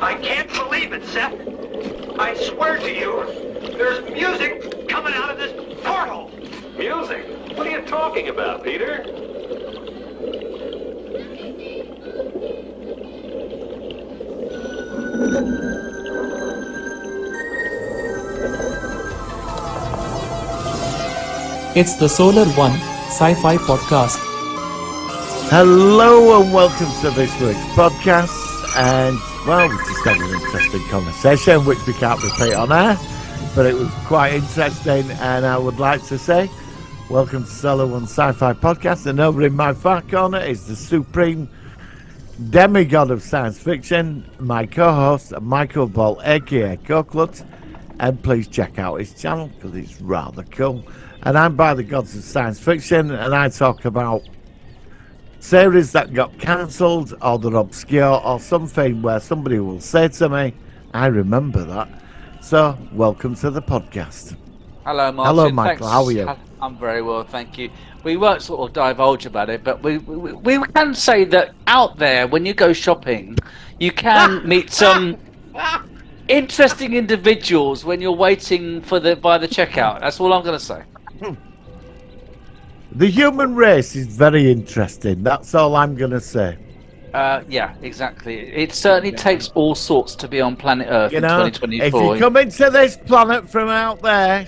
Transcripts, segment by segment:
I can't believe it, Seth. I swear to you, there's music coming out of this portal. Music? What are you talking about, Peter? It's the Solar One Sci-fi podcast. Hello and welcome to this week's podcast. And well, we just had an interesting conversation, which we can't repeat on air, but it was quite interesting. And I would like to say, welcome to Solar One Sci-fi podcast. And over in my far corner is the supreme demigod of science fiction, my co-host Michael Ball, aka Coquelut. And please check out his channel because it's rather cool. And I'm by the gods of science fiction, and I talk about series that got cancelled, or they're obscure, or something where somebody will say to me, I remember that. So, welcome to the podcast. Hello, Martin. Hello, Michael. Thanks. How are you? I'm very well, thank you. We won't sort of divulge about it, but we can say that out there, when you go shopping, you can meet some interesting individuals when you're waiting by the checkout. That's all I'm going to say. The human race is very interesting. That's all I'm going to say. Yeah, exactly. It certainly takes all sorts to be on planet Earth in 2024. If you come into this planet from out there,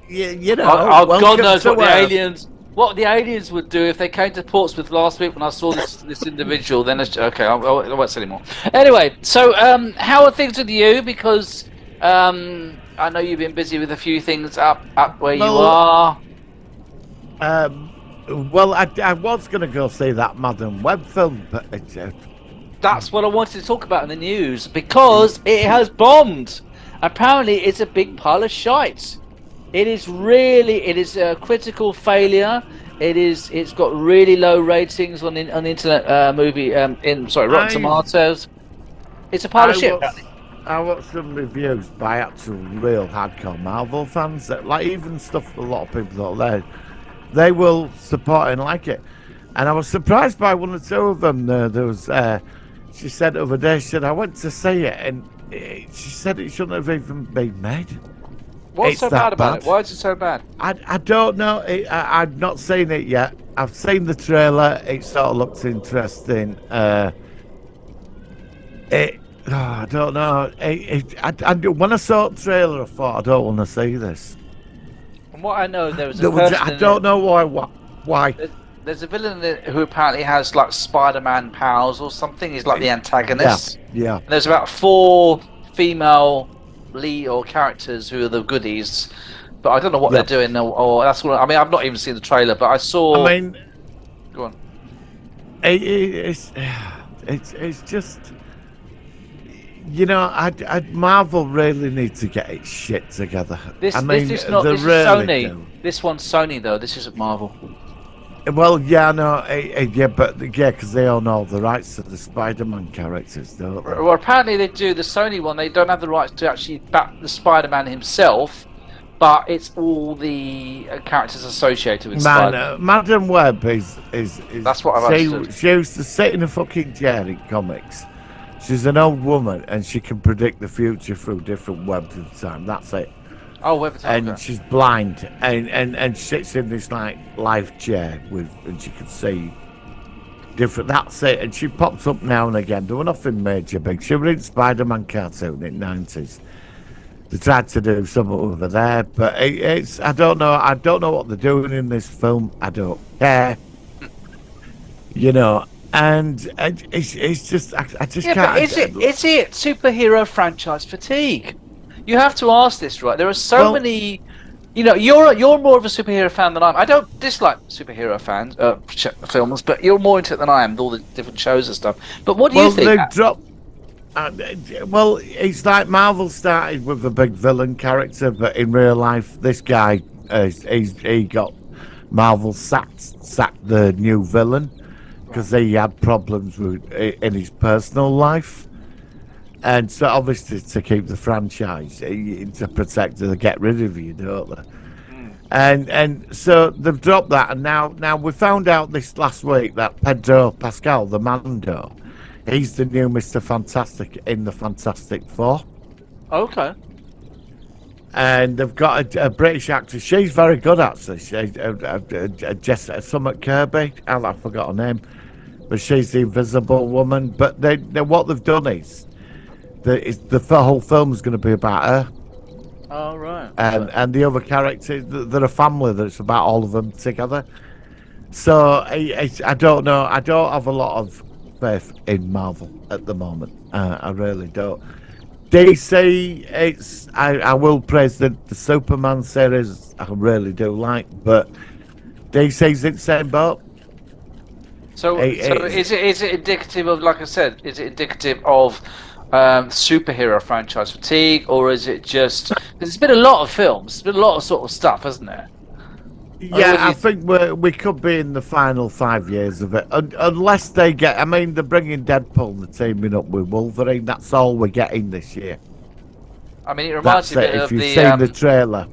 you know, God knows what Earth. what the aliens would do if they came to Portsmouth last week when I saw this individual. Then okay, I won't say anymore. Anyway, so how are things with you? Because I know you've been busy with a few things up where you are. Well, I was going to go see that Madam Web film, but That's what I wanted to talk about in the news, because it has bombed. Apparently, it's a big pile of shite. It is a critical failure. It's got really low ratings on Internet Movie Rotten Tomatoes. It's a pile of shit. I watched some reviews by actual real hardcore Marvel fans that, like, even stuff a lot of people thought they will support and like it. And I was surprised by one or two of them. There was, she said the other day, I went to see it, and she said it shouldn't have even been made. What's so bad about it? Why is it so bad? I don't know. I've not seen it yet. I've seen the trailer. It sort of looks interesting. I don't know. When I saw the trailer, I thought, I don't want to see this. From what I know, there was a person I don't know why. There's a villain in it who apparently has like Spider-Man powers or something. He's like the antagonist. Yeah. And there's about 4 female lead or characters who are the goodies, but I don't know what they're doing. Or that's what I mean. I've not even seen the trailer, but I saw. I mean, go on. It's just. You know, Marvel really needs to get its shit together. This is Sony. This one's Sony, though. This isn't Marvel. Well, yeah, no, because they own all the rights to the Spider-Man characters, don't they? Well, apparently they do. The Sony one, they don't have the rights to actually back the Spider-Man himself, but it's all the characters associated with Spider-Man. Madam Web is that's what I've understood. She used to sit in a fucking chair in comics. She's an old woman, and she can predict the future through different webs of time. That's it. Oh, web of time. And she's blind, and sits in this like life chair and she can see different. That's it. And she pops up now and again. There were nothing major big. She was in Spider-Man cartoon in the 90s. They tried to do something over there, but it's I don't know. I don't know what they're doing in this film. I don't care. You know. And it's just I just can't. But is it superhero franchise fatigue? You have to ask this, right? There are so many. You know, you're more of a superhero fan than I am. I don't dislike superhero films, but you're more into it than I am with all the different shows and stuff. But what do you think? It's like Marvel started with a big villain character, but in real life, this guy he got Marvel sacked the new villain. Because he had problems in his personal life, and so obviously to keep the franchise, to protect it, to get rid of you, don't they? And so they've dropped that, and now we found out this last week that Pedro Pascal, the Mando, He's the new Mr. Fantastic in the Fantastic Four. Okay. And they've got a British actress. She's very good, actually. She's Summit Kirby. I forgot her name. But she's the Invisible Woman. But they what they've done is the whole film is going to be about her. Oh, right. And the other characters, they're a family that's about all of them together. So I don't know. I don't have a lot of faith in Marvel at the moment. I really don't. DC, I will praise the Superman series. I really do like, but DC's in the same boat. So is it indicative of, like I said, is it indicative of superhero franchise fatigue, or is it just? There's been a lot of films, there's been a lot of sort of stuff, hasn't there? Yeah, I think we could be in the final 5 years of it, unless they get. I mean, they're bringing Deadpool and they're teaming up with Wolverine. That's all we're getting this year. I mean, it reminds me a bit if of you've the. seen the trailer.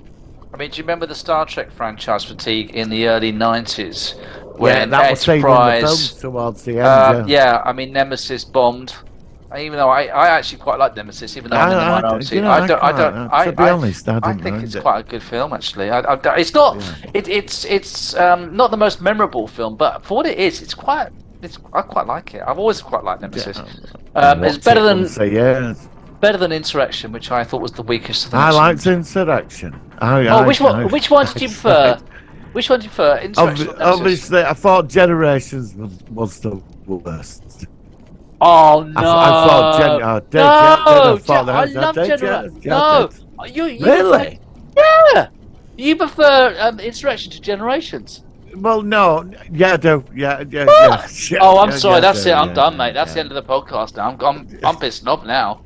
I mean, do you remember the Star Trek franchise fatigue in the early '90s when that was seen in the Enterprise? films towards the end. Yeah, I mean, Nemesis bombed. Even though I actually quite like Nemesis, even though I'm in the minority. To be honest, I think it's quite a good film actually. It's not. Yeah. It's not the most memorable film, but for what it is, I quite like it. I've always quite liked Nemesis. It's better than Insurrection, which I thought was the weakest of them. I liked Insurrection. Which one did you prefer? Which one do you prefer? Insurrection. Obviously, I thought Generations was the worst. Oh no! I thought I love Generations. No, you really? Yeah, you prefer Insurrection to Generations. Well, no, I do. Yeah. Oh, I'm sorry. That's it. I'm done, mate. That's the end of the podcast now. I'm pissed off now.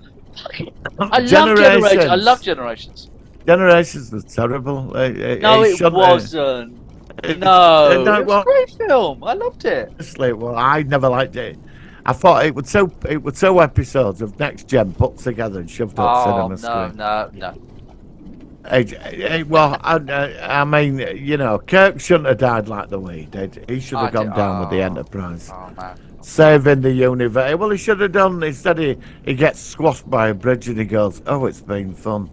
I love Generations. I love Generations. Generations was terrible. No, it wasn't. No, it was a great film. I loved it. Well, I never liked it. I thought it was so episodes of Next Gen put together and shoved up cinema screen. No. Well, I mean, you know, Kirk shouldn't have died like the way he did. He should have gone down with the Enterprise. Oh, man. Saving the universe. Well, he should have done. Instead, he gets squashed by a bridge and he goes, "Oh, it's been fun."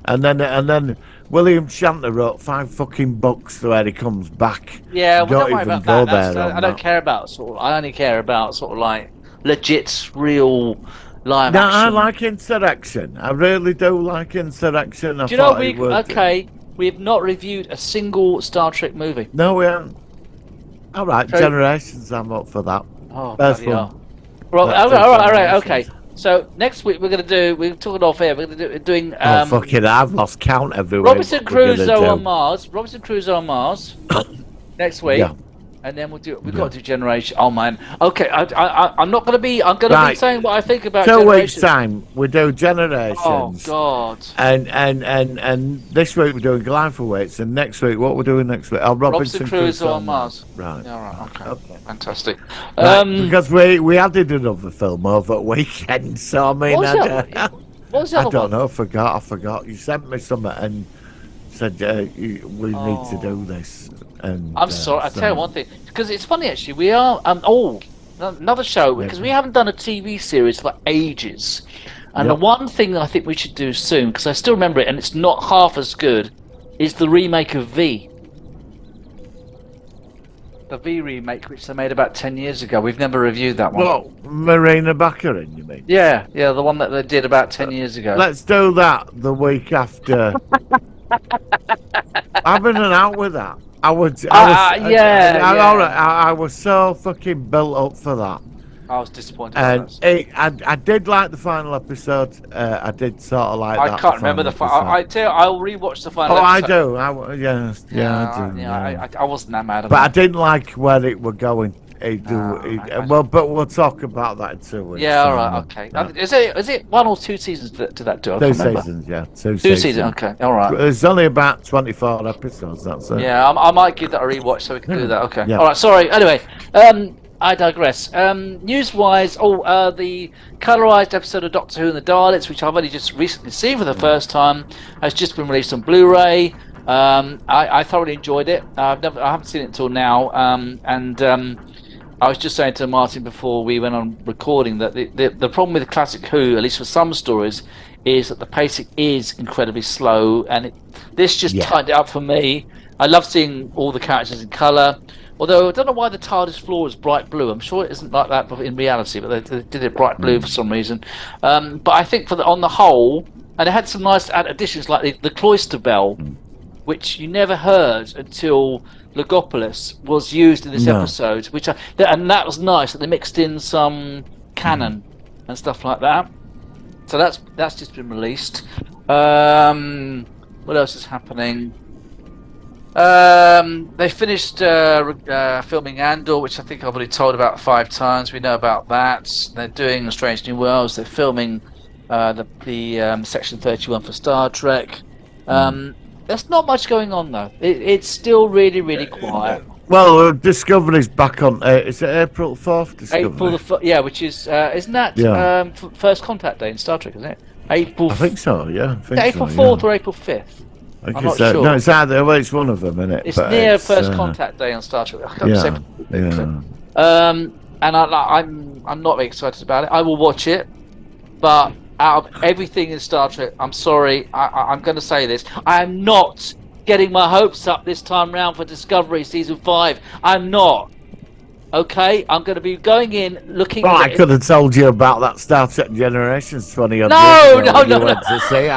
And then William Shatner wrote 5 fucking books where he comes back. Yeah, we don't even worry about go that. there. I don't care about I only care about sort of like legit, real live action. I like Insurrection. I really do like Insurrection. Do you know we've not reviewed a single Star Trek movie. No, we haven't. All right, Generations. I'm up for that. Oh, first one. Well, all right, okay. So next week we're talking off air. We're doing. I've lost count everywhere. Robinson Crusoe on Mars. Robinson Crusoe on Mars. Next week. Yeah. And then we've got to do Generation. Oh man. Okay, I'm not gonna be. I'm gonna be saying what I think about. 2 weeks time we do Generations. Oh God. And this week we're doing Goliath Awaits, and next week what we're doing next week? Robinson Crusoe on Mars. Right. Yeah, right. Okay. Fantastic. Because we added another film over the weekend, so I mean, what was the other I don't one? know. I forgot. You sent me something and said we need to do this. And, I'm sorry. I'll tell you one thing, because it's funny actually. We are another show because we haven't done a TV series for ages, and the one thing that I think we should do soon, because I still remember it and it's not half as good, is the remake of V. The V remake, which they made about 10 years ago. We've never reviewed that one. Well, Marina Baccarin, you mean? Yeah, the one that they did about 10 years ago. Let's do that the week after. I've been out with that. I was so fucking built up for that. I was disappointed. And I did like the final episode. I did sort of like that. I can't remember the final. I'll rewatch the final episode. I do. I wasn't that mad at But I didn't like where it were going. But we'll talk about that in 2 weeks. Yeah, all right, okay. Is it 1 or 2 seasons to that? 2 seasons, yeah. 2 seasons, okay, all right. There's only about 24 episodes, that's it. Yeah, I might give that a rewatch so we can do that, okay. Yeah. All right, sorry, anyway, I digress. News-wise, the colorized episode of Doctor Who and the Daleks, which I've only just recently seen for the first time, has just been released on Blu-ray. I thoroughly enjoyed it. I haven't seen it until now, I was just saying to Martin before we went on recording that the problem with the classic Who, at least for some stories, is that the pacing is incredibly slow, and this just tightened it up for me. I love seeing all the characters in colour, although I don't know why the TARDIS floor is bright blue. I'm sure it isn't like that in reality, but they did it bright blue for some reason. But I think on the whole, and it had some nice additions like the cloister bell, which you never heard until Logopolis was used in this episode, and that was nice that they mixed in some canon and stuff like that. So that's just been released. What else is happening? They finished filming Andor, which I think I've already told about 5 times. We know about that. They're doing Strange New Worlds. They're filming the Section 31 for Star Trek. There's not much going on though. It's still really, really quiet. Well, Discovery's back on. Is it April 4th? Discovery? April which is isn't that First Contact Day in Star Trek? Isn't it? April. I think so. Yeah. April 4th or April 5th. I'm not sure. No, it's either. Well, it's one of them, isn't it? It's near First Contact Day on Star Trek. I can't say. And I'm not very excited about it. I will watch it, but out of everything in Star Trek, I'm sorry, I'm going to say this. I am not getting my hopes up this time round for Discovery Season 5. I'm not. Okay? I'm going to be going in looking... Well, I could have told you about that Star Trek Generations 20 odd years ago went to see.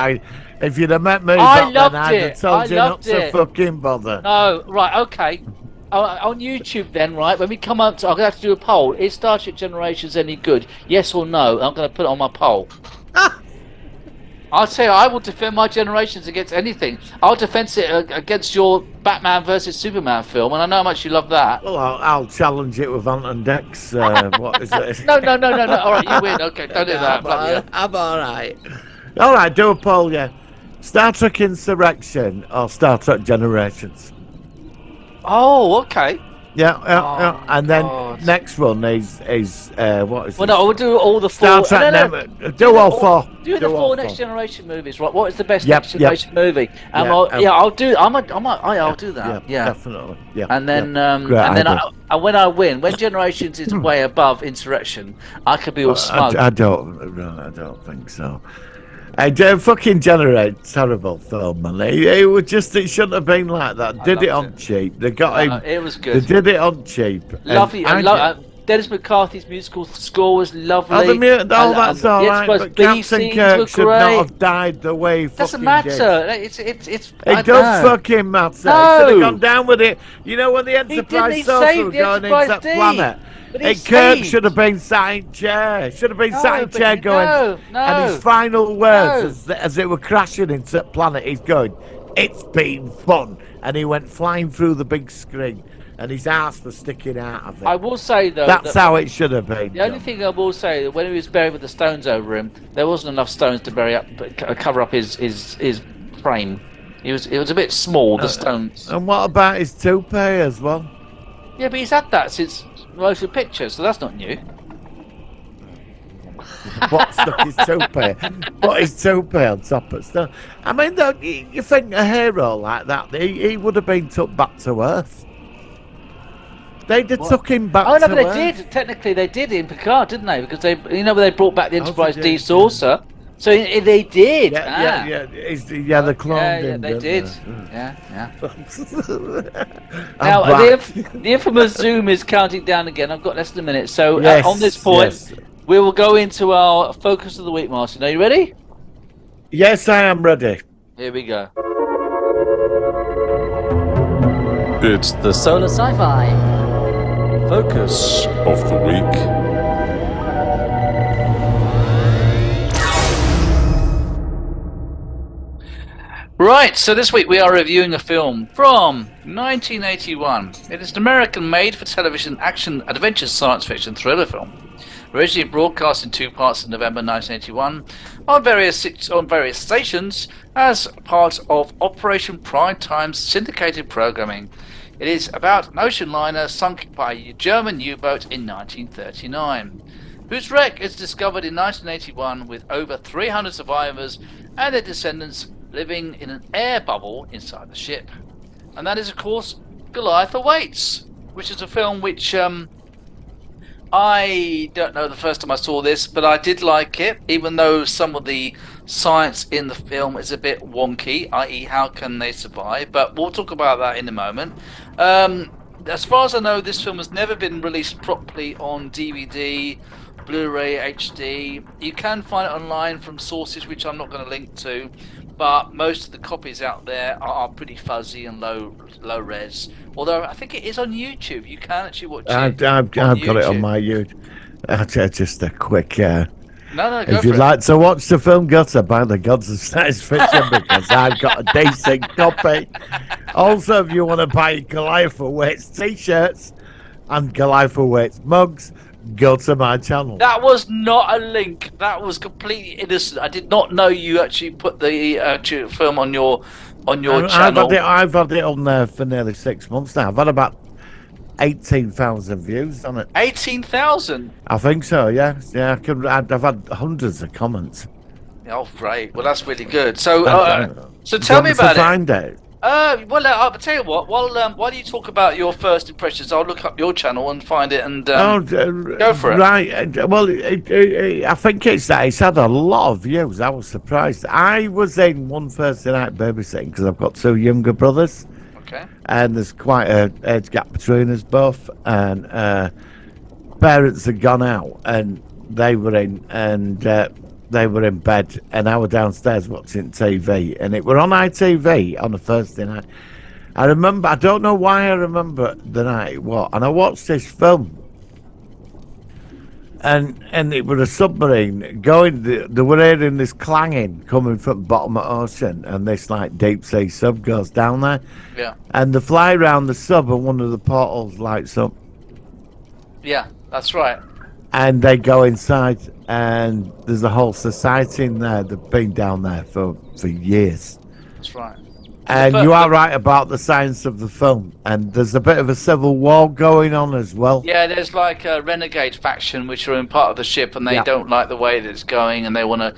If you'd have met me back then, I'd have told you not to fucking bother. No, right, okay. On YouTube then, right, when we come up to... I'm going to have to do a poll. Is Star Trek Generations any good? Yes or no? I'm going to put it on my poll. I'll say I will defend my Generations against anything. I'll defend it against your Batman versus Superman film, and I know how much you love that. Well, I'll challenge it with Ant and Dex. What is it? No. All right, you win. Okay, don't do that. I'm all right. All right, do a poll, yeah. Star Trek Insurrection or Star Trek Generations? Oh, okay. Yeah. And then next one is what is it? Well, no, we'll do all the 4. Star Trek. Do all 4. Do the 4 Next Generation movies, right? What is the best Next Generation movie? And I'll do. I'll do that. Yeah, definitely. Yeah. And then when I win, when Generations is way above Insurrection, I could be all smug. I don't think so. Fucking Generate, terrible film, man. It shouldn't have been like that. Did it on cheap. They got him. It was good. They did it on cheap. Lovely. Dennis McCarthy's musical score was lovely. That's all right. But Captain Kirk should not have died the way he fucking did. It does fucking matter. No. He should have gone down with it. You know when the Enterprise saucer were going into that planet? Kirk should have been sat in chair. Should have been sat in chair going. And his final words as they were crashing into the planet, he's going, "It's been fun," and he went flying through the big screen, and his ass was sticking out of it. I will say though, that's how it should have been. The only thing I will say that when he was buried with the stones over him, there wasn't enough stones to cover up his frame. It was a bit small. The stones. And what about his toupee as well? Yeah, but he's had that since Motion Pictures, so that's not new. What stuck his toupee? Put his toupee on top of stuff. I mean, though, you think a hero like that, he would have been took back to Earth. They'd have took him back to Earth. Oh, no, but they did. Technically, they did in Picard, didn't they? Because they brought back the Enterprise D saucer. So they did. Yeah. The clone. Yeah, they did. Yeah. Now the infamous Zoom is counting down again. I've got less than a minute. So on this point, we will go into our focus of the week, Martin. Are you ready? Yes, I am ready. Here we go. It's the Solar Sci-Fi Focus of the Week. Right, so this week we are reviewing a film from 1981. It is an American made-for-television action-adventure science fiction thriller film. Originally broadcast in 2 parts in November 1981 on various stations as part of Operation Prime Time's syndicated programming. It is about an ocean liner sunk by a German U-boat in 1939, whose wreck is discovered in 1981 with over 300 survivors and their descendants living in an air bubble inside the ship. And that is, of course, Goliath Awaits, which is a film which I don't know the first time I saw this, but I did like it, even though some of the science in the film is a bit wonky, i.e., how can they survive? But we'll talk about that in a moment. As far as I know, this film has never been released properly on DVD, Blu-ray, HD. You can find it online from sources which I'm not going to link to, but most of the copies out there are pretty fuzzy and low res. Although I think it is on YouTube. You can actually watch it. I've got it on my YouTube. Just a quick. No, go If you'd for it. like to watch the film Gutter by the Gods of Science Fiction, because I've got a decent copy. Also, if you want to buy Goliath Awaits t-shirts and Goliath Awaits mugs, go to my channel. That was not a link. That was completely innocent. I did not know you actually put the film on your channel. I've had it on there for nearly 6 months now. I've had about 18,000 views on it. 18,000. I think so. Yeah. I've had hundreds of comments. Oh, great. Well, that's really good. So, so Do you tell want me to about it. find it. Well, I'll tell you what. While you talk about your first impressions, I'll look up your channel and find it and go for it. Right. Well, I think it's that it's had a lot of views. I was surprised. I was in one Thursday night babysitting because I've got two younger brothers. Okay. And there's quite a age gap between us both. And parents had gone out and they were in bed, and I was downstairs watching TV, and it were on ITV on a Thursday night. I don't know why I remember the night it was, and I watched this film, and it was a submarine going. They were hearing this clanging coming from the bottom of the ocean, and this like deep sea sub goes down there. Yeah. And they fly around the sub, and one of the portals lights up. Yeah, that's right. And they go inside, and there's a whole society in there. They've been down there for years. That's right. And you are right about the science of the film. And there's a bit of a civil war going on as well. Yeah, there's like a renegade faction which are in part of the ship, and they don't like the way that it's going, and they want to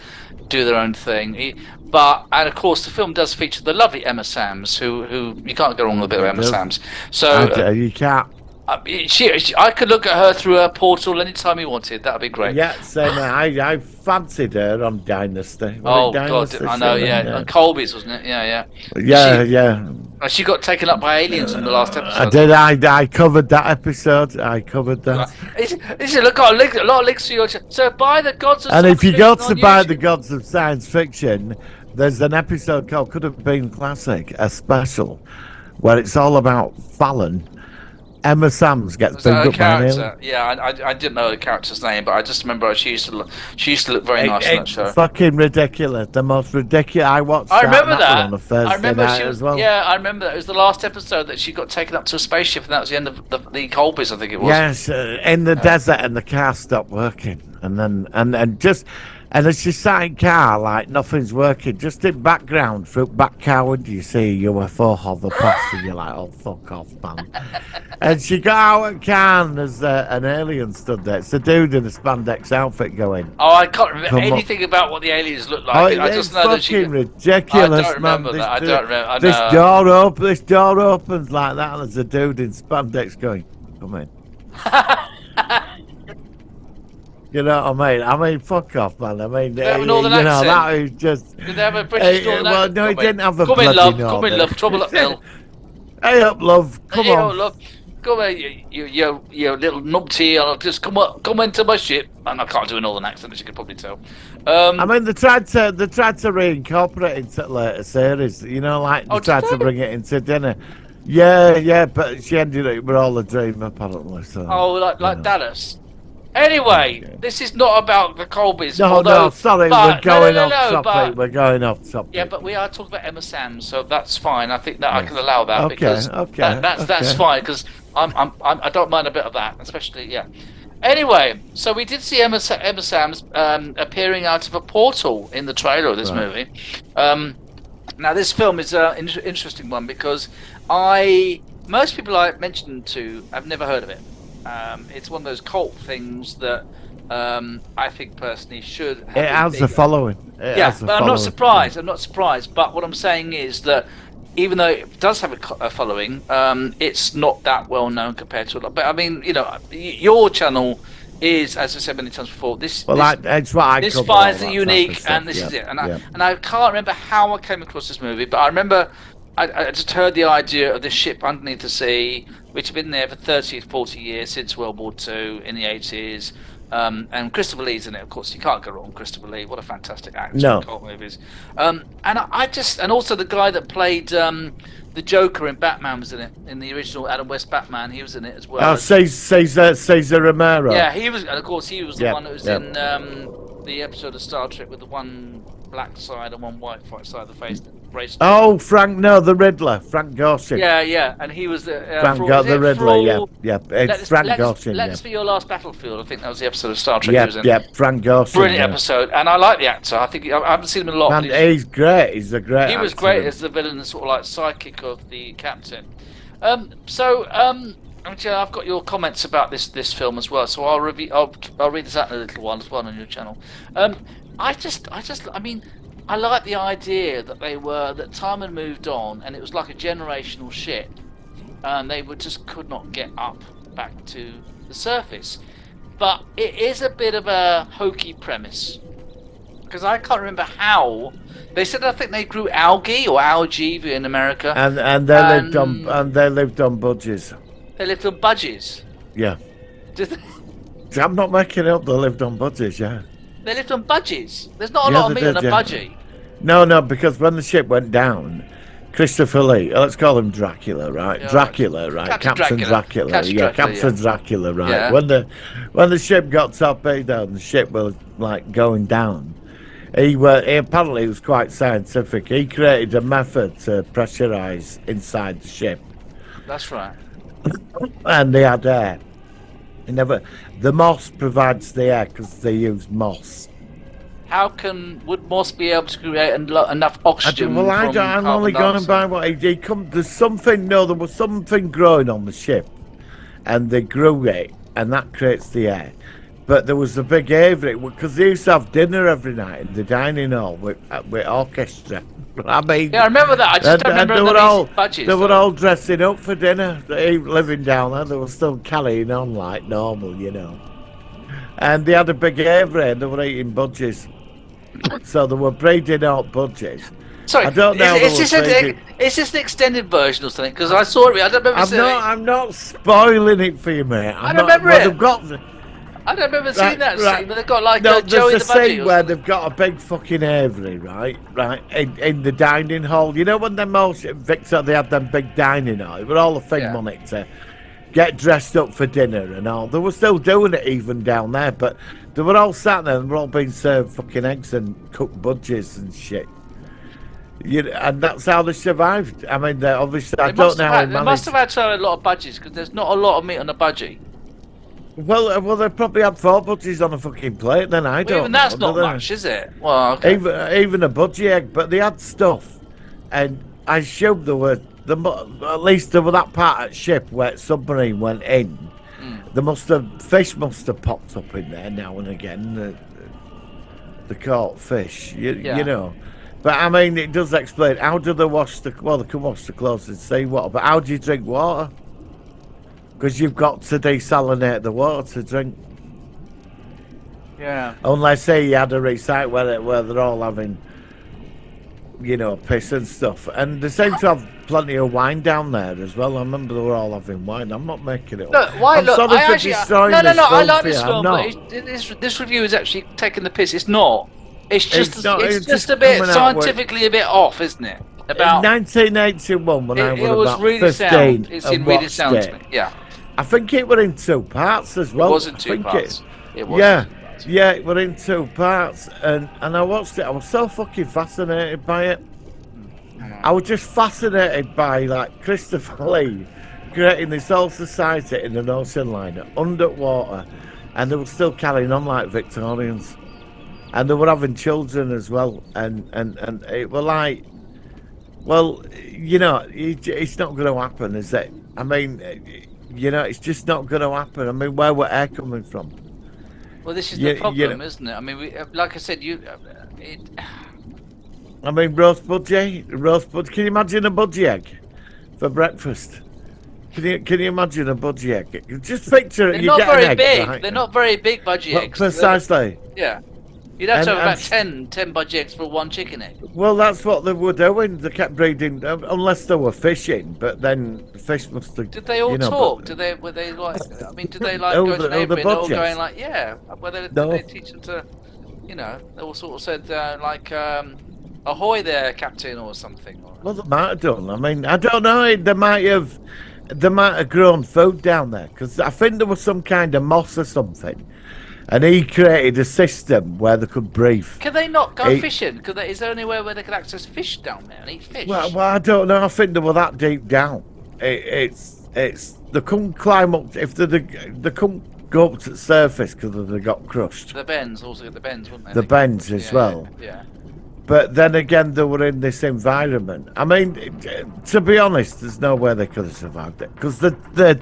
do their own thing. And of course, the film does feature the lovely Emma Samms, who you can't go wrong with a bit of Emma Samms. So you can't. I could look at her through her portal anytime you wanted. That'd be great. Yeah, same. I fancied her on Dynasty. God, I know. Yeah, on Colby's, wasn't it? Yeah. Yeah. She got taken up by aliens in the last episode. I did. I covered that episode. I covered that. It's a lot of links to your channel. So by the Gods of And Science if you go to Fiction buy on the YouTube. Gods of Science Fiction, there's an episode called Could Have Been Classic, a special, where it's all about Fallon. Emma Samms gets beaten up by an alien. Yeah, I didn't know the character's name, but I just remember she used to look very nice in that show. It's fucking ridiculous. The most ridiculous. I watched I remember that one on a Thursday night as well. Yeah, I remember that. It was the last episode that she got taken up to a spaceship, and that was the end of the Colbys, I think it was. Yes, in the desert, and the car stopped working, and then and as she sat in car like nothing's working, just in background through back car window you see a UFO hover past, and you're like, oh fuck off, man. And she got out of car, and there's an alien stood there. It's a dude in a spandex outfit going. Oh, I can't remember anything about what the aliens look like. I just know that she. Ridiculous, I don't remember man. that. I don't remember. This door opens like that, and there's a dude in spandex going, come in. You know what I mean? I mean, fuck off, man. I mean, Did they have a northern accent? That is just. Did they have a British northern well, accent? no, he didn't have a Come bloody in, love. northern. Come in, love. Trouble up hill. Hey up, love. Come Hey, on. love. Come here, you little numpty. I'll just come into my ship. And I can't do a northern accent, as you can probably tell. I mean, they tried to reincorporate it into later series. You know, like they tried to bring it into dinner. Yeah, but she ended up with all the dream apparently. So. Oh, like Dallas. Anyway, this is not about the Colbys. No, sorry, we're going off topic. We're going off topic. Yeah, but we are talking about Emma Samms, so that's fine. I think that I can allow that because okay. That's fine because I don't mind a bit of that, especially Anyway, so we did see Emma Samms appearing out of a portal in the trailer of this movie. Now this film is an interesting one because most people I mentioned to have never heard of it. It's one of those cult things that I think personally should have. It has a following. But I'm not surprised. But what I'm saying is that even though it does have a following, it's not that well known compared to a lot. But I mean, your channel is, as I said many times before, this it's what I this cover finds all it that unique, type of stuff, and this yeah, is it. And yeah. I can't remember how I came across this movie, but I remember I just heard the idea of this ship underneath the sea, which had been there for 30, 40 years since World War II in the 80s. And Christopher Lee's in it, of course. You can't go wrong. Christopher Lee, what a fantastic actor in cult movies. And and also the guy that played the Joker in Batman was in it, in the original Adam West Batman. He was in it as well. Oh, Cesar Romero. Yeah, he was, and of course he was the one that was yep. in the episode of Star Trek with the one black side and one white side of the face. Oh, the Riddler, Frank Gorshin. Yeah, and he was the the Riddler. It's Frank Gorshin. Let's Be Your Last Battlefield. I think that was the episode of Star Trek he was in. Yeah, Frank Gorshin. Brilliant episode, and I like the actor. I think I haven't seen him in a lot. Man, he's great. He's a great. He was great as the villain, the sort of like sidekick of the captain. I've got your comments about this film as well, so I'll read this out in a little while as well on your channel. I like the idea that time had moved on, and it was like a generational ship, and they could not get up back to the surface. But it is a bit of a hokey premise, because I can't remember how. They said I think they grew algae in America, and they lived on budgies. They lived on budgies. Yeah. Did they? I'm not making it up. They lived on budgies. Yeah. They lived on budgies. There's not a lot of meat on a budgie. No, because when the ship went down, Christopher Lee, let's call him Dracula, right? Yeah, Dracula, right? Captain Dracula. Captain Dracula, right? Yeah. When the ship got torpedoed and the ship was like going down, he apparently was quite scientific. He created a method to pressurize inside the ship. That's right. And they had air. The moss provides the air because they use moss. How would moss be able to create enough oxygen? I'm only going by what he come. There was something growing on the ship, and they grew it, and that creates the air. But there was a big aviary because they used to have dinner every night in the dining hall with orchestra. I mean, yeah, I remember that. I just don't remember they were all dressing up for dinner. They living down there. They were still carrying on like normal, you know. And they had a big aviary and they were eating budgies. So they were breeding out budgies. Sorry, I don't know. Is this an extended version or something? Because I saw it. I don't remember seeing it. I'm not spoiling it for you, mate. I don't remember it. I don't remember seeing that scene, but they've got like Joey the Budgie. Scene where they've got a big fucking aviary, right, in the dining hall. You know when Victor, they had them big dining hall. It was all the thing money to get dressed up for dinner and all. They were still doing it even down there, but they were all sat there and they were all being served fucking eggs and cooked budgies and shit. And that's how they survived. I mean, obviously, I don't know how they managed. They must have had a lot of budgies because there's not a lot of meat on a budgie. Well, they probably had 4 budgies on a fucking plate. Then I don't. Even that's not much, is it? Well, okay. Even a budgie egg, but they had stuff, and I assume there were at least there were that part of the ship where the submarine went in. Fish must have popped up in there now and again. The caught fish, you know. But I mean, it does explain how do they wash they can wash the clothes in seawater, but how do you drink water? Because you've got to desalinate the water to drink. Yeah. Unless, say, you had a recite where they're all having, piss and stuff. And they seem to have plenty of wine down there as well. I remember they were all having wine. I'm not making it up. No, why? No, I like this film, but this review is actually taking the piss. It's not. It's just a bit scientifically a bit off, isn't it? About in 1981 when I was about really 15 sound. It's really sound it. To me. Yeah. I think it were in 2 parts as well. It was in 2 parts. It was in 2 parts, and I watched it. I was so fucking fascinated by it. I was just fascinated by like Christopher Lee creating this whole society in an ocean liner underwater, and they were still carrying on like Victorians, and they were having children as well, and it were like, well, it's not going to happen, is it? I mean, it's just not going to happen. I mean, where were air coming from? Well, this is the problem, isn't it? I mean, like I said, I mean, roast budgie. Can you imagine a budgie egg for breakfast? Can you imagine a budgie egg? Just picture it. They're You not get very an egg, big. right? They're not very big budgie Well, eggs. precisely. Yeah. You'd have to And- have about and- 10 budgie eggs for one chicken egg. Well, that's what they were doing. They kept breeding, unless they were fishing. But then the fish must have. Did they all but- talk? Were they like? I mean, did they like Oh, go to the neighbour and all budgies. going like, yeah? Whether did No. they teach them to, they all sort of said ahoy there, captain, or something. Well, they might have done. I mean, I don't know. They might have grown food down there because I think there was some kind of moss or something, and he created a system where they could breathe. Can they not go He- fishing? Is there anywhere where they could access fish down there and eat fish? Well, I don't know. I think they were that deep down. It's they couldn't climb up if they couldn't go up to the surface because they got crushed. the bends, also the bends, wouldn't they? The bends as Yeah, well. Yeah. But then again, they were in this environment. I mean, to be honest, there's no way they could have survived it because the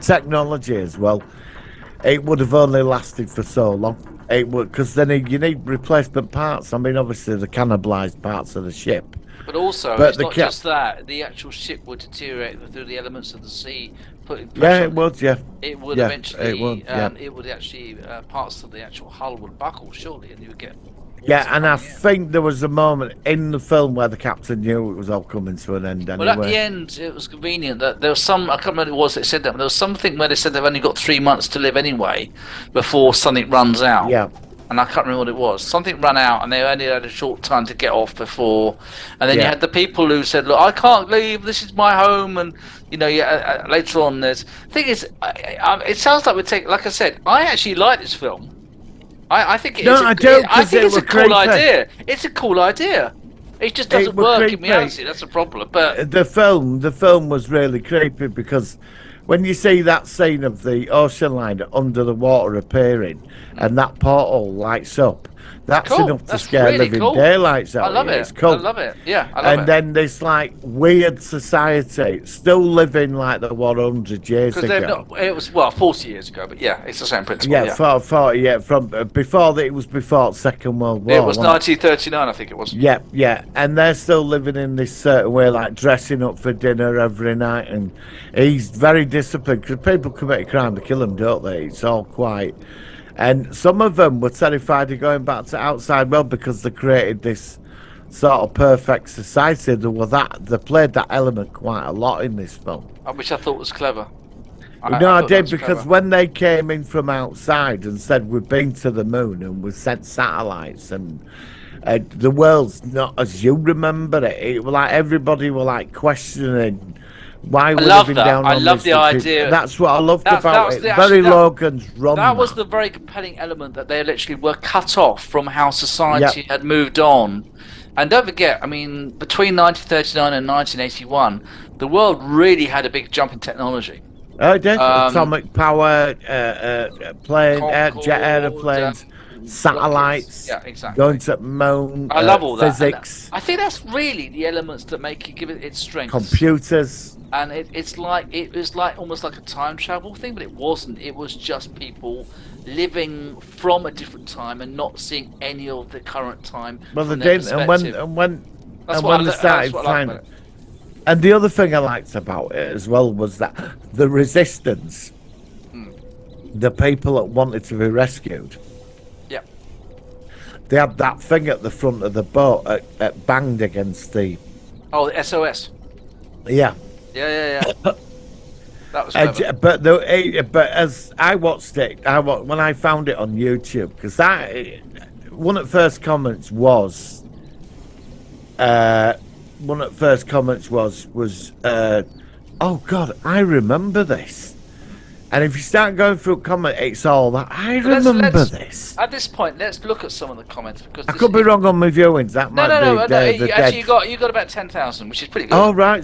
technology as well. It would have only lasted for so long. It would because then you need replacement parts. I mean, obviously the cannibalised parts of the ship. But also, But it's the not cap- just that. The actual ship would deteriorate through the elements of the sea, putting Yeah, pressure it on would. Yeah, It would Yeah, eventually. it would, yeah. It would actually parts of the actual hull would buckle, surely, and you would get. yeah. And I coming in. think there was a moment in the film where the captain knew it was all coming to an end. Anyway. Well, at the end, it was convenient that there was some. I can't remember what it was that said that, but there was something where they said they've only got 3 months to live anyway, before something runs out. Yeah. And I can't remember what it was. Something ran out, and they only had a short time to get off before. And then you Yeah. had the people who said, "Look, I can't leave. This is my home." And later on, there's thing is, it sounds like we take. Like I said, I actually like this film. I think it No, is. I don't, I 'cause think they it's a were cool creepy. idea. It's a cool idea. It just doesn't was work in creepy. reality. That's a problem. But The film was really creepy because when you see that scene of the ocean liner under the water appearing and that portal lights up, that's Cool. enough to That's scare really living cool. daylights out I love of you. it. It's cool. I love it. Yeah, I love And it. then this like weird society still living like the 100 years Because they've ago. not. It was 40 years ago, but yeah, it's the same principle. Yeah, Yeah, 40, yeah, from before that, it was before Second World War. it was wasn't 1939, I think it was. Yeah, yeah, and they're still living in this certain way, like dressing up for dinner every night, and he's very disciplined because people commit a crime to kill him, don't they? It's all quite. And some of them were terrified of going back to outside world because they created this sort of perfect society. They played that element quite a lot in this film. Which I thought was clever. I thought that did was because clever. when they came in from outside and said we've been to the moon and we've sent satellites and the world's not as you remember it, it was like everybody were like questioning why we're love living that. down I on love this the idea. That's what I loved That about was it. the- Very actually, that- Logan's run. That was the very compelling element that they literally were cut off from how society had moved on. And don't forget, I mean, between 1939 and 1981, the world really had a big jump in technology. Oh, did Um, atomic power, plane, jet Concorde, aeroplanes, satellites, Yeah, exactly. going to the moon. I love all that. And Physics, I think that's really the elements that give it its strength. computers. And it was like almost like a time travel thing, but it wasn't. It was just people living from a different time and not seeing any of the current time. Well, they from their didn't, and perspective. when That's and what when they I started like finding. about it. And the other thing I liked about it as well was that the resistance, the people that wanted to be rescued, Yeah. they had that thing at the front of the boat that banged against the. Oh, the SOS. Yeah. Yeah. That was Uh, clever. but as I watched it, when I found it on YouTube, because one of the first comments was, oh God, I remember this. And if you start going through comment, it's all that I remember this. At this point, let's look at some of the comments because I could be wrong on my viewings. That No, might no, be no. the Actually, dead. you got about 10,000, which is pretty good. Oh right,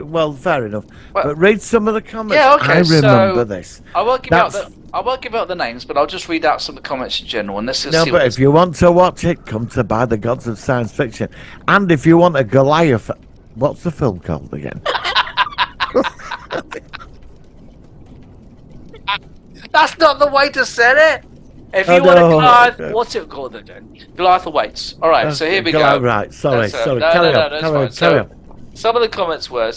well, fair enough. Well, but read some of the comments. yeah, okay, I remember so this. I won't give out the names, but I'll just read out some of the comments in general, and let's just No, see but what if you want to watch it, come to By the Gods of Science Fiction. And if you want a Goliath, what's the film called again? That's not the way to say it. If you Oh, want a no. Goliath, what's it called again? Goliath Awaits. All right, so here we go. Goliath, right, sorry. No, Carry no, on, that's carry on, fine. carry on. Some of the comments were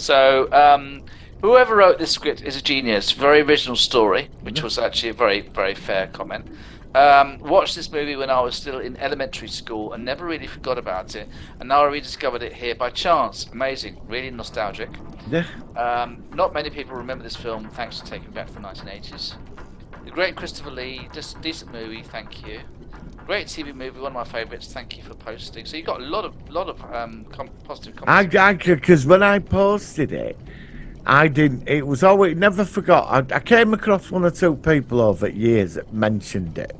Whoever wrote this script is a genius. Very original story, which was actually a very, very fair comment. Watched this movie when I was still in elementary school and never really forgot about it. And now I rediscovered it here by chance. Amazing, really nostalgic. Yeah. Not many people remember this film, thanks for taking it back from the 1980s. The great Christopher Lee, just decent movie, thank you. Great TV movie, one of my favourites. Thank you for posting. So you got a lot of positive comments. Because when I posted it, I didn't. It was always never forgot. I came across one or two people over years that mentioned it.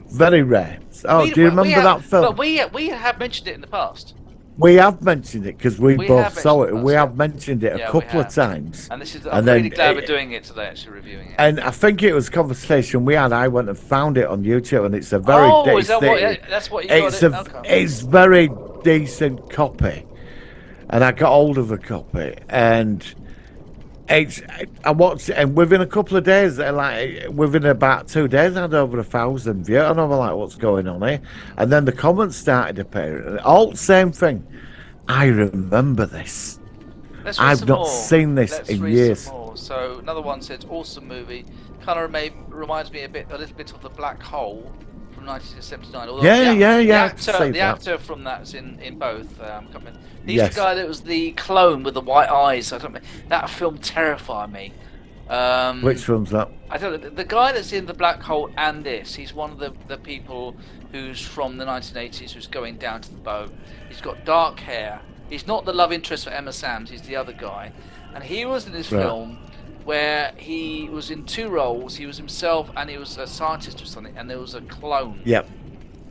Very rare. Oh, do you remember that film? But we have mentioned it in the past. We have mentioned it because we both saw it. mentioned it We last have mentioned it a Yeah, we couple of have. times. And this is. And I'm then really glad it- we're doing it today. Actually reviewing it. And I think it was a conversation we had. I went and found it on YouTube, and it's a very. Is that what? That's what you got. It's very decent copy, and I got hold of a copy, and I watched it, and within a couple of days, within about 2 days, I had over 1,000 views, and I was like, "What's going on here?" And then the comments started appearing, and all the same thing. I remember this. I've not seen this in years. So another one said, "Awesome movie. Kind of reminds me a little bit of The Black Hole from 1979." Although the actor from that's in both. He's the guy that was the clone with the white eyes. I don't know. That film terrified me. Which film's that? I don't know. The guy that's in The Black Hole and this, he's one of the people who's from the 1980s who's going down to the boat. He's got dark hair. He's not the love interest for Emma Samms. He's the other guy. And he was in this film where he was in two roles. He was himself and he was a scientist or something, and there was a clone. Yep.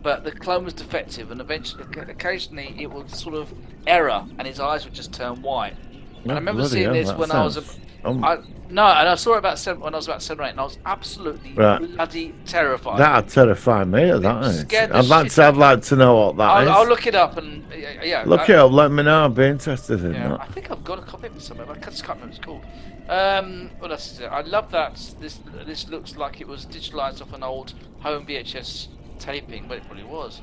But the clone was defective, and occasionally it would sort of error, and his eyes would just turn white. And I remember seeing this when I was and I saw it when I was about 7 or 8, and I was absolutely bloody terrified. That'd terrify me. I'd like to know what that is. I'll look it up and look it up. Let me know. I'd be interested in that. I think I've got a copy of it somewhere, but I just can't remember what it's called. What else is it? I love that this looks like it was digitalized off an old home VHS taping, but it probably was.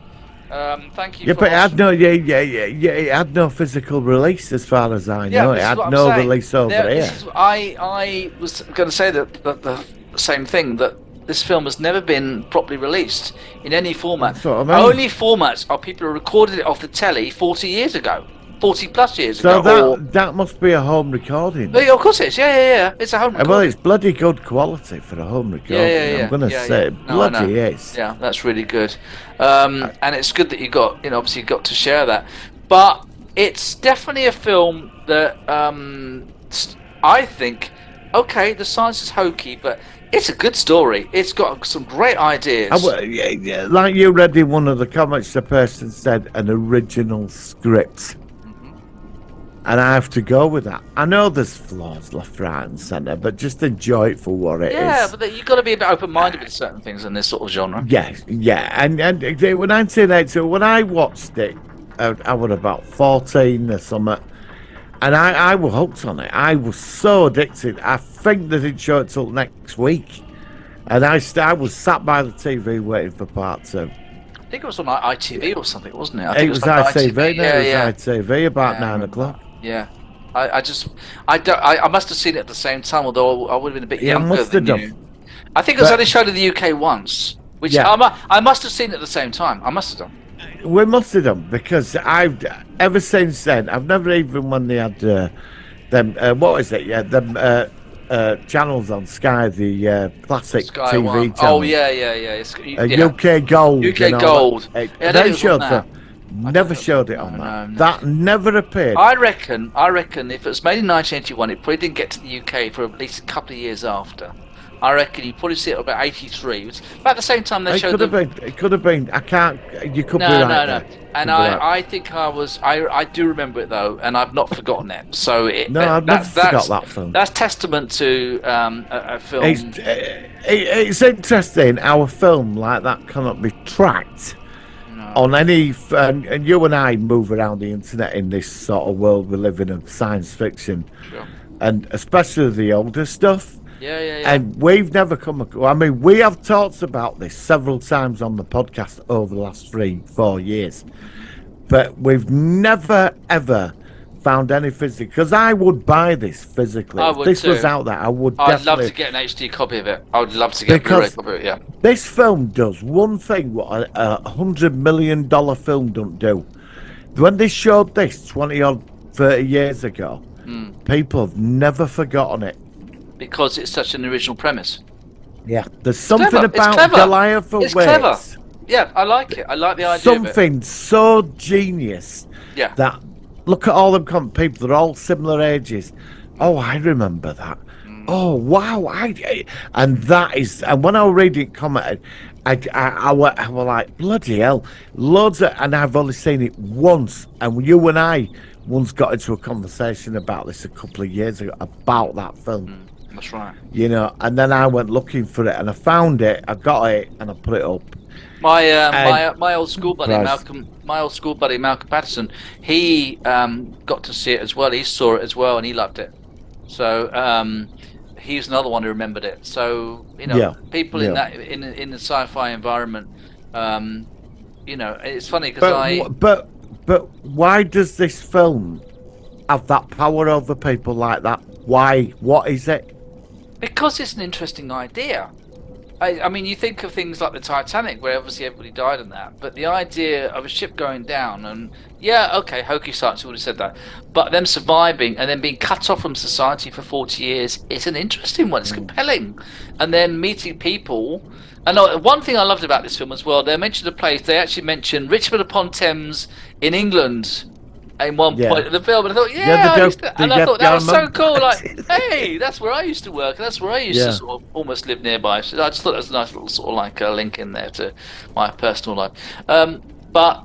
Thank you. Yeah, but it had no physical release, as far as I know. It had no release over here. I was going to say that the same thing, that this film has never been properly released in any format. That's what I mean. Only formats are people who recorded it off the telly 40 years ago. 40 plus years so ago. That must be a home recording. Yeah, of course it is. Yeah. It's a home recording. Well, it's bloody good quality for a home recording. I'm going to say it bloody is. Yeah, that's really good. And it's good that you got, obviously you got to share that. But it's definitely a film that I think, okay, the science is hokey, but it's a good story. It's got some great ideas. Like you read in one of the comments, the person said an original script. And I have to go with that. I know there's flaws left, right, and centre, but just enjoy it for what it is. Yeah, but you've got to be a bit open-minded with certain things in this sort of genre. Yeah. And when 1980, when I watched it, I was about 14 or something, and I was hooked on it. I was so addicted. I think they didn't show it till next week, and I was sat by the TV waiting for part 2. I think it was on ITV or something, wasn't it? I think it was ITV. Yeah. It was ITV about 9 o'clock. Yeah, I must have seen it at the same time, although I would have been a bit younger than you. I think it was only shown in the UK once, which I must have seen it at the same time. I must have done. We must have done, because I've ever since then I've never, even when they had them what is it? Yeah, them channels on Sky, the classic Sky TV one. channel. Oh yeah. UK Gold. UK Gold. They showed that. Never showed it on that. No. That never appeared. I reckon if it was made in 1981, it probably didn't get to the UK for at least a couple of years after. I reckon you probably see it about 83. It's about the same time they showed It could have been. I can't. You could be right. No. And I think I do remember it though, and I've not forgotten it. So I've never forgot that film. That's testament to a film. It's interesting how a film like that cannot be tracked on any. And you and I move around the internet in this sort of world we live in of science fiction, and especially the older stuff. Yeah. And we've never come across. I mean, we have talked about this several times on the podcast over the last 3-4 years, but we've never ever found any physical, because I would buy this physically. I If would this was too. out there, I would I'd definitely. love to get an HD copy of it. I would love to get a Blu-ray Because- copy of it. Yeah. This film does one thing what a $100 million film don't do. When they showed this 20 or 30 years ago, people have never forgotten it. Because it's such an original premise. Yeah, there's something clever. It's about clever. Goliath It's Awaits. clever. Yeah, I like it. I like the idea of it. Something so genius Yeah. that look at all them people. They're all similar ages. Oh, I remember that. Oh wow! And that is, and when I was reading it commented, I were like bloody hell, loads of, and I've only seen it once. And you and I once got into a conversation about this a couple of years ago about that film. That's right. You know, and then I went looking for it and I found it. I got it and I put it up. My old school buddy Christ. Malcolm Patterson, he got to see it as well. He saw it as well and he loved it. So he's another one who remembered it. So you know, Yeah, people in yeah. that in the sci-fi environment, you know, it's funny because But why does this film have that power over people like that? Why? What is it? because it's an interesting idea. I mean, you think of things like the Titanic, where obviously everybody died in that, but the idea of a ship going down, and yeah, okay, hokey science would have said that, but them surviving and then being cut off from society for 40 years, it's an interesting one. It's compelling, and then meeting people. And one thing I loved about this film as well, they mentioned a place. They actually mentioned Richmond upon Thames in England in one Yeah. point of the film, and I thought, Yeah, yeah, they I used go- to, they and I get thought that was so down cool. on- Like, hey, that's where I used to work. That's where I used Yeah. to sort of almost live nearby. So I just thought that was a nice little sort of like link in there to my personal life. But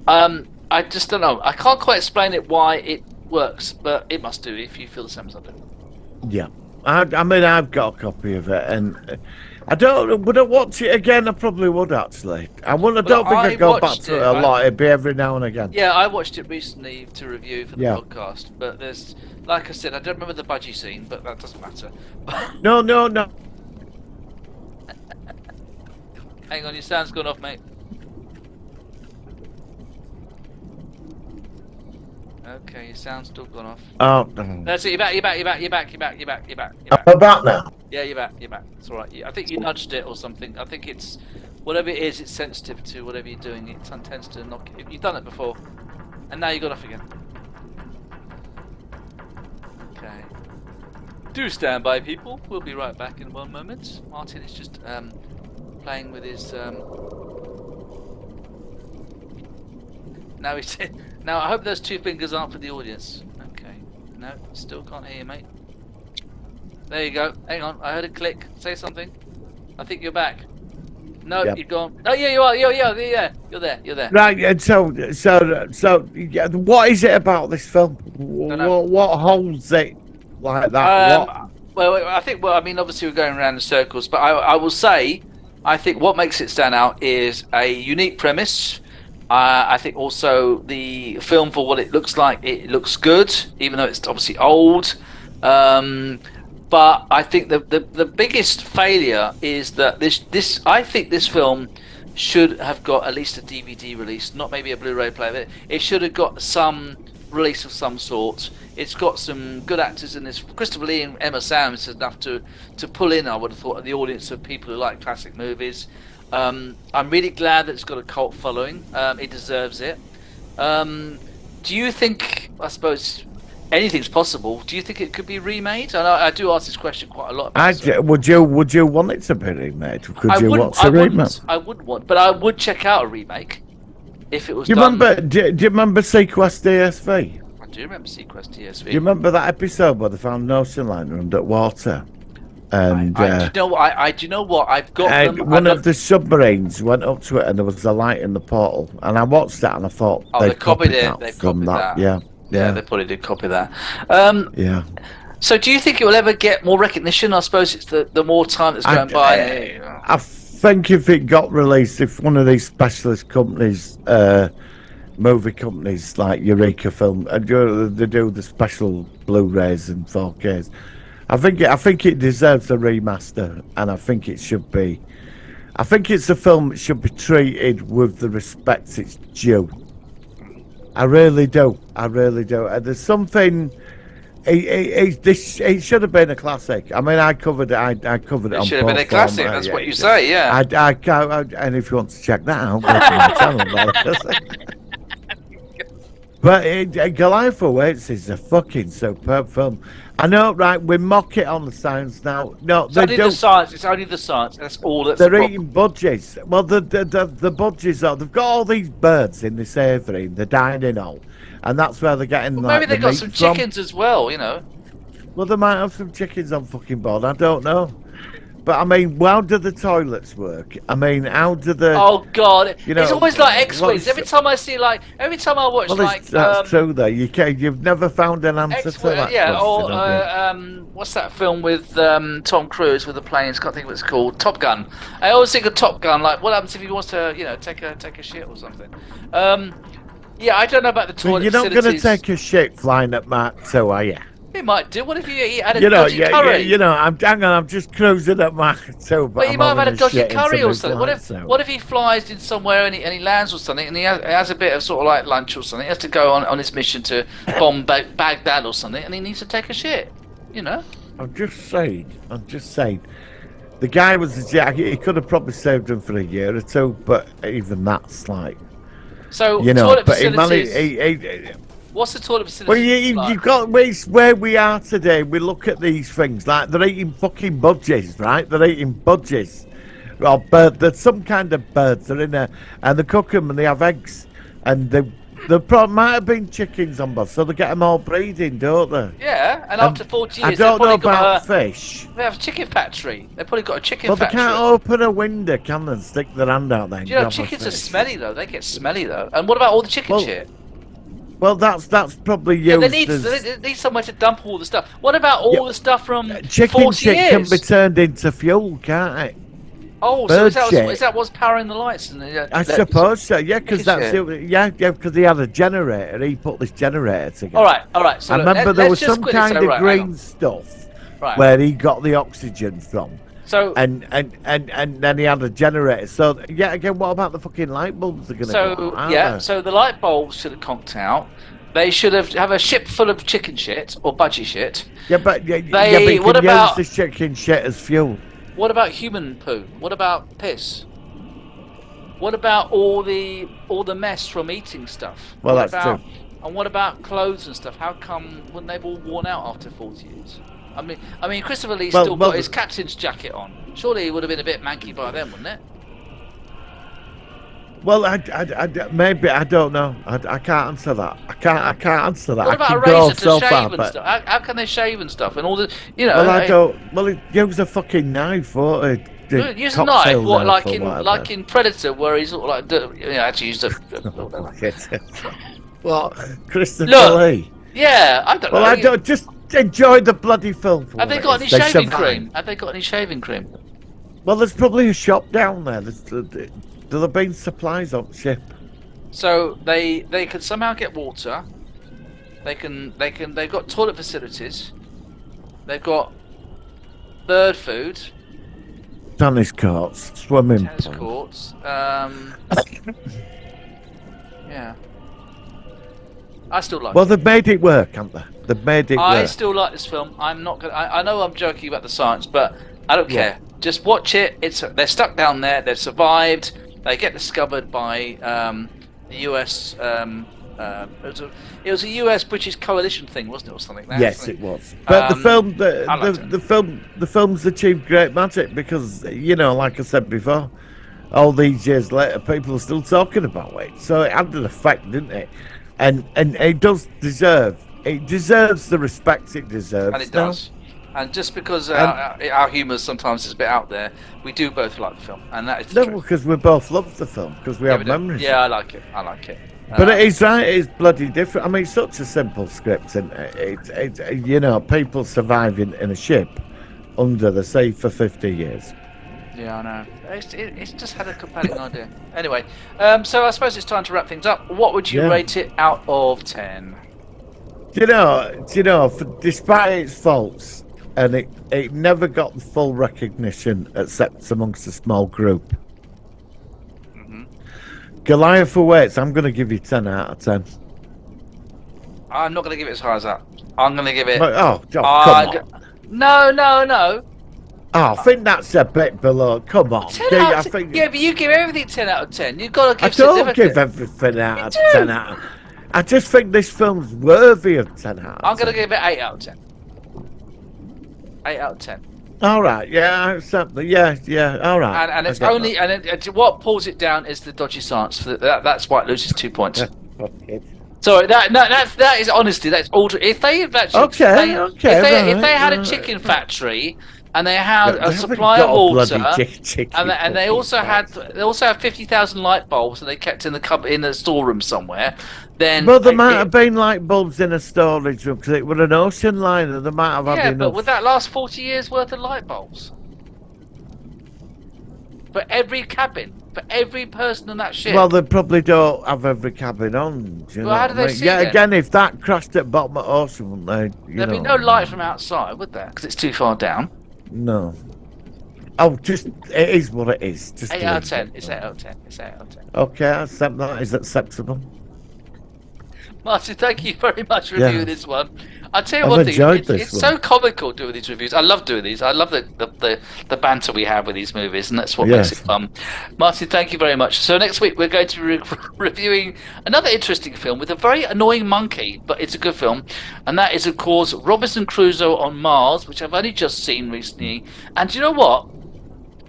I just don't know. I can't quite explain it why it works, but it must do if you feel the same as I do. Yeah, I mean, I've got a copy of it, and would I watch it again? I probably would actually. I don't think I I'd go back watched to it, it a lot. It'd be every now and again. Yeah, I watched it recently to review for the Yeah. podcast, but there's, like I said, I don't remember the budgie scene, but that doesn't matter. No. Hang on, your sound's gone off, mate. Okay, your sound's still gone off. Oh, That's it. You're back. I'm back now. Yeah, you're back. It's all right. I think you nudged it or something. I think it's whatever it is. It's sensitive to whatever you're doing. It tends to knock. You've done it before, and now you got off again. Okay. Do stand by, people. We'll be right back in 1 moment. Martin is just playing with his. Now he's. Now I hope those two fingers aren't for the audience. Okay. No, still can't hear you, mate. There you go. Hang on, I heard a click. Say something. I think you're back. No, Yep. you've gone. Oh yeah, you are. Yeah. You're there. Right, and so, yeah, what is it about this film? know. What holds it like that? Well, I think. Well, I mean, obviously we're going around in circles, but I will say, I think what makes it stand out is a unique premise. I think also the film, for what it looks like, it looks good, even though it's obviously old. But I think the biggest failure is that this I think this film should have got at least a DVD release, not maybe a Blu-ray player. It should have got some release of some sort. It's got some good actors in this. Christopher Lee and Emma Samms is enough to pull in, I would have thought, the audience of people who like classic movies. I'm really glad that it's got a cult following. It deserves it. Do you think, I suppose, anything's possible? Do you think it could be remade? And I do ask this question quite a lot. Would you want it to be remade? Could you watch a remake? I would want, but I would check out a remake if it was Do you done. remember? Do you remember Sequest DSV? I do remember Sequest TSV. Do you remember that episode where they found an ocean liner underwater? And do you know what? I've got them. one of the submarines went up to it, and there was a light in the portal. And I watched that, and I thought they copied it. that They from copied that. Yeah, Yeah, they probably did copy that. yeah. So, do you think it will ever get more recognition? I suppose it's the more time that's going by. I think if it got released, if one of these specialist companies, movie companies like Eureka Film, they do the special Blu-rays and 4Ks. I think it deserves a remaster, and I think it should be. I think it's a film that should be treated with the respect it's due. I really do. And there's something. It should have been a classic. I mean, I covered it. I covered it. It on should have been a Post classic. Form. That's what you say, yeah. And if you want to check that out, go to my channel. But Goliath Awaits is a fucking superb film. I know, right? We mock it on the science now. No, It's only the science. It's only the science. That's all. That's they're eating budgies. Well, the budgies are. They've got all these birds in this aviary, the dining hall, and that's where they're getting. Well, maybe like, they the got meat some from. chickens as well. You know. Well, they might have some chickens on fucking board. I don't know. But I mean, how do the toilets work? I mean, how do the? Oh God! You know, it's always like X-wings. well, every time I see, every time I watch, Well, that's true. Though you've never found an answer to that. yeah. question, Or have you? what's that film with Tom Cruise with the planes? Can't think what it's called. Top Gun. I always think of Top Gun. Like, what happens if he wants to, take a shit or something? Yeah, I don't know about the Well, toilet you're not going to facilities. take a shit flying at Mach 2, are you? He might do. What if he had a dodgy curry? I'm just cruising at Mach 2, but But he I'm might have had a having dodgy shit curry into or my something. flight, What if he flies in somewhere and he lands or something and he has a bit of sort of like lunch or something? He has to go on his mission to bomb Baghdad or something, and he needs to take a shit. I'm just saying. The guy was he could have probably saved him for a year or two, but even that's like, So toilet but he facilities. what's the toilet facility? Well, you've got where we are today. We look at these things like they're eating fucking budgies, right? They're eating budgies, or bird. There's some kind of birds. They're in there, and they cook them and they have eggs, and might have been chickens on board, so they get them all breeding, don't they? Yeah, and after 40 years, I don't know they've probably about got fish. they have a chicken factory. They've probably got a chicken Well, they factory. can't open a window, can they? And stick their hand out there. And grab a chickens are fish. smelly though. They get smelly though. And what about all the chicken shit? Well, that's probably used Yeah, they as... need somewhere to dump all the stuff. What about all the stuff from Chicken 40 shit years? can be turned into fuel, can't it? Oh, Bird so shit. is that what's powering the lights? I suppose so. Yeah, because that's Chicken it. Because he had a generator. He put this generator together. All right. So I remember there was some kind of hang green on. stuff Right. where he got the oxygen from. So And then he had a generator. So yeah, again, what about the fucking light bulbs? They're gonna go out, aren't they? so the light bulbs should have conked out. They should have a ship full of chicken shit or budgie shit. Yeah, but you what can about- use the chicken shit as fuel. What about human poo? What about piss? What about all the mess from eating stuff? Well, What that's about, true. And what about clothes and stuff? How come wouldn't they've all worn out after 40 years? I mean, Christopher Lee still got his captain's jacket on. Surely he would have been a bit manky by then, wouldn't it? Well, maybe I don't know. I can't answer that. I can't answer that. What about I a can go razor to so shave far, and but stuff? How can they shave and stuff? And all the, well, I don't. Well, he used a fucking knife for it. Use a knife, like in Predator, where he's sort of like, actually used a. What, Christopher Look, Lee? Yeah, I don't know. Well, I don't just enjoy the bloody film. For Have they what got it any is. They shaving survive. cream? Have they got any shaving cream? Well, there's probably a shop down there. There'll have been supplies on ship. So they can somehow get water. They've got toilet facilities. They've got bird food. Tennis courts, swimming Tennis pool. courts. Yeah. I still like Well, it. they've made it work, haven't they? They've made it I work. still like this film. I'm not gonna. I know I'm joking about the science, but I don't care. Just watch it. They're stuck down there. They've survived. They get discovered by the U.S. It was a U.S. British coalition thing, wasn't it, or something? Yes, it was. But I liked it. the film's achieved great magic because, like I said before, all these years later, people are still talking about it. So it had an effect, didn't it? And it does deserves the respect it deserves. And it does. And just because our humour sometimes is a bit out there, we do both like the film, and that is the No, truth. because we both love the film because we have we do. memories. Yeah, I like it. But it is right. It is bloody different. I mean, it's such a simple script, and it's people surviving in a ship under the sea for 50 years. Yeah, I know. It's just had a compelling idea. Anyway, so I suppose it's time to wrap things up. What would you rate it out of 10? Despite its faults, and it never got the full recognition except amongst a small group. Mm-hmm. Goliath Awaits, I'm going to give you 10 out of 10. I'm not going to give it as high as that. I'm going to give it. Oh, come on. No. Oh, I think that's a bit below. Come on. 10 out of 10. Yeah, but you give everything 10 out of 10. You've got to give I don't significant. give everything out of 10 out of. I just think this film's worthy of 10 out of 10. I'm going to give it 8 out of 10. 8 out of 10. All right, yeah, something, yeah, all right. And it's only, what pulls it down is the dodgy science. That's why it loses 2 points. So that is honesty. That's all. If they had actually, if they had a chicken factory and they had a supply of water, and they also have 50,000 light bulbs that they kept in the storeroom somewhere, then well, there might have been light bulbs in a storage room because it was an ocean liner. They might have had enough. But would that last 40 years worth of light bulbs for every cabin? For every person on that ship. Well, they probably don't have every cabin on. How do they see Yeah, then? again, if that crashed at bottom of the ocean, wouldn't they? There'd be no light from outside, would there? Because it's too far down. No. Oh, just it is what it is. Just 8 out of 10. It's 8 out of 10. It's 8 out of 10. Okay, I accept that. Is acceptable. Martin, thank you very much for reviewing this one. I'll tell you one thing, it's so comical doing these reviews. I love doing these. I love the banter we have with these movies, and that's what makes it fun. Martin, thank you very much. So next week we're going to be reviewing another interesting film with a very annoying monkey, but it's a good film, and that is, of course, Robinson Crusoe on Mars, which I've only just seen recently. And do you know what?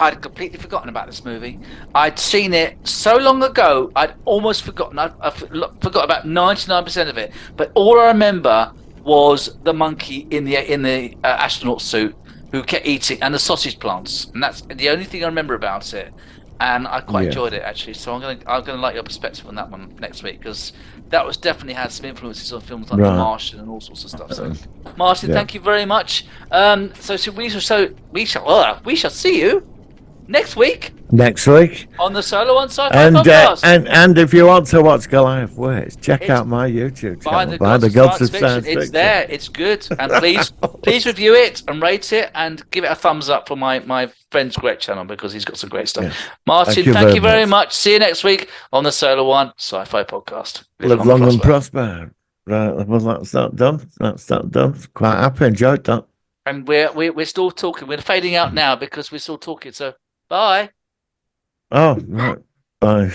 I'd completely forgotten about this movie. I'd seen it so long ago, I'd almost forgotten. I forgot about 99% of it. But all I remember was the monkey in the astronaut suit who kept eating, and the sausage plants, and that's the only thing I remember about it. And I quite enjoyed it actually. So I'm gonna like your perspective on that one next week, because that was definitely had some influences on films like The Martian and all sorts of stuff. So, Martin, thank you very much. So we shall see you next week on the Solo on Sci-Fi podcast. And if you want to watch Goliath Awaits, check out my YouTube channel, By the Gods of Science Fiction. It's there, it's good, and please review it and rate it and give it a thumbs up for my friend's great channel, because he's got some great stuff. Martin, thank you very much. See you next week on the Solo One Sci-Fi podcast. Live long and prosper. Right, well, that's that done. Quite happy, enjoyed that. And we're still talking. We're fading out now because we're still talking. So bye. Oh, right. Bye.